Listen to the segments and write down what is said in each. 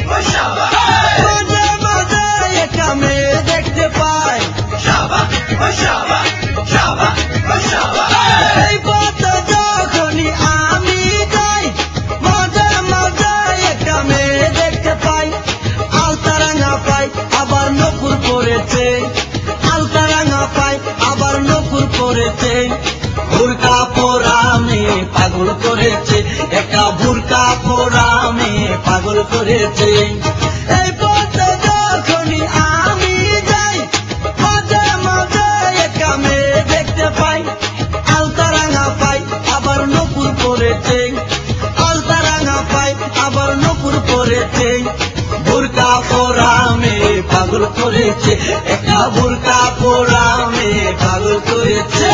মাঝে মাঝে একটা মেয়ে দেখতে পাই, এই পথে যখনই আমি যাই, মাঝে মাঝে একটা মেয়ে দেখতে পাই, আলতারাঙা পাই আবার নপুর পড়েছে, আলতারাঙা পাই আবার নপুর পড়েছে, বুরকা পরা মেয়ে পাগল করেছে, একটা বুরকা পরা মেয়ে পাগল করেছে। এই পথে যখনই আমি যাই, মাঝে মাঝে একটা মেয়ে দেখতে পাই, আলতারাঙা পাই আবার নপুর পড়েছে, আলতারাঙা পাই আবার নপুর পড়েছে, বুরকা পরা মেয়ে পাগল করেছে, একটা বুরকা পরা মেয়ে পাগল করেছে।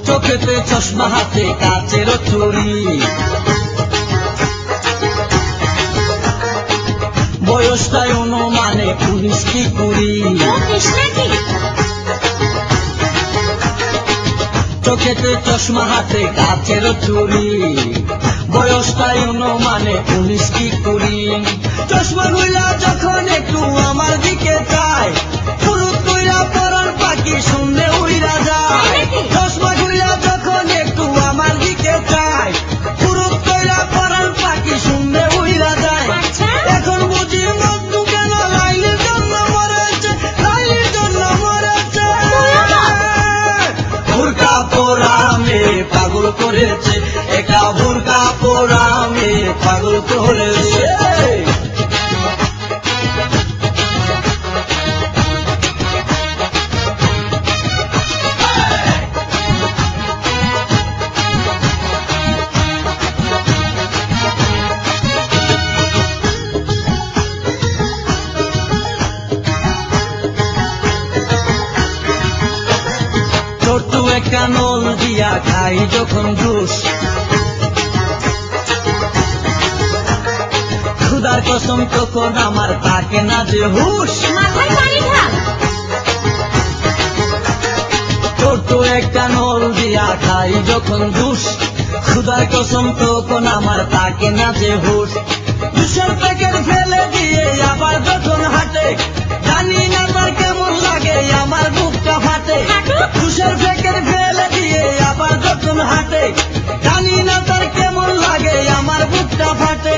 চোখেতে চশমা হাতে কাচের চুড়ি, বয়সটাই অনুমানে 19 কি 20। চোখেতে চশমা হাতে কাচের চুড়ি, বয়সটাই অনুমানে 19 কি 20। চশমা গুলা যখন একটু আমার দিকে চায়, ফুরুত কইরা পরার পাখি শুনলে উইরা যায়। চশমা গুলা যখন একটু আমার দিকে চায়, ফুরুত কইরা পরার পাখি শুনলে উইরা যায়। এখন বুঝি মজনু কেন লাইলির জন্য মরেছে, লাইলির জন্য মরেছে। বুরকা পরা মেয়ে পাগল করেছে, একটা বুরকা পরা মেয়ে পাগল করেছে। ছোট্ট একটা নল দিয়া খাই যখন জুস, খুদার কসম তখন আমার থাকে না যে হুশ। ছোট্ট একটা নল দিয়া খাই যখন জুস, খুদার কসম তখন আমার থাকে না যে হুশ। জুসের প্যাকেট ফেলে দিয়ে আবার যখন হাঁটে, জানি না তার কেমন লাগে আমার বুকটা ফাটে। জুসের প্যাকেট ফেলে দিয়ে আবার যখন হাঁটে, জানি না তার কেমন লাগে আমার বুকটা ফাটে।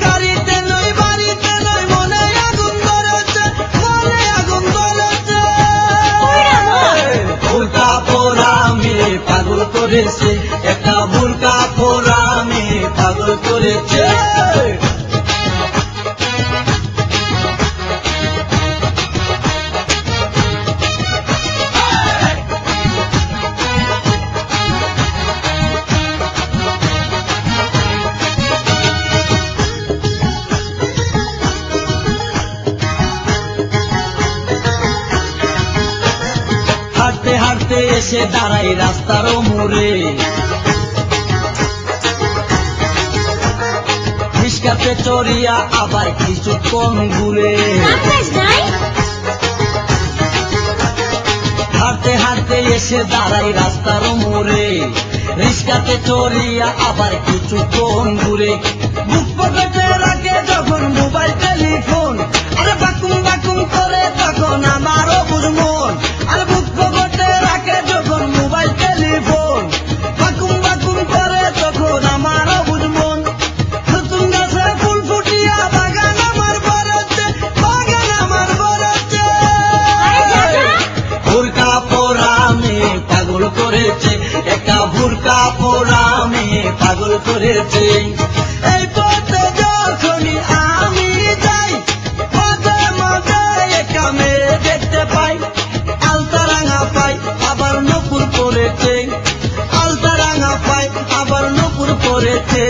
গাড়িতে নয় বাড়িতে নয় মনে আগুন ধরেছে, মনে আগুন ধরেছে। বুরকা পরা মেয়ে পাগল করেছে, একটা বুরকা পরা মেয়ে পাগল করেছে। হাঁটতে হাঁটতে এসে দাঁড়াই রাস্তার মোড়ে, রিস্কাতে চড়িয়া আবার কিছুক্ষণ ঘুরে। হাঁটতে হাঁটতে এসে দাঁড়াই রাস্তার মোড়ে, রিস্কাতে চড়িয়া আবার কিছুক্ষণ ঘুরে। বুক পকেটে রাখে যখন মোবাইল টেলিফোন, আরে বাকুম বাকুম করে তখন আমারও বুঝমন। আরে বুক পকেটে রাখে যখন মোবাইল টেলিফোন, বাকুম বাকুম করে তখন আমারও বুঝমন। নতুন গাছে ফুল ফুটিয়া বাগান আমার ভরেছে, বাগান আমার ভরেছে। বুরকা পরা মেয়ে পাগল করেছে, একটা বুরকা পরা মেয়ে পাগল করেছে। এই পথে যখনই আমি যাই, মাঝে মাঝে একটা মেয়ে দেখতে পাই, আলতারাঙা পাই আবার নপুর পড়েছে, আলতারাঙা পাই আবার নপুর পড়েছে।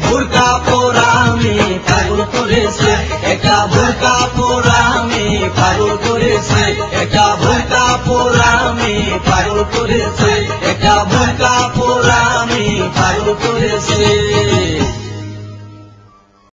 বুরকা পরা মেয়ে পাগল করেছে, একটা বুরকা পরা মেয়ে পাগল করেছে, একটা বুরকা পরা মেয়ে পাগল করেছে, একটা বোরকা পরা আমি পাগল করেছে।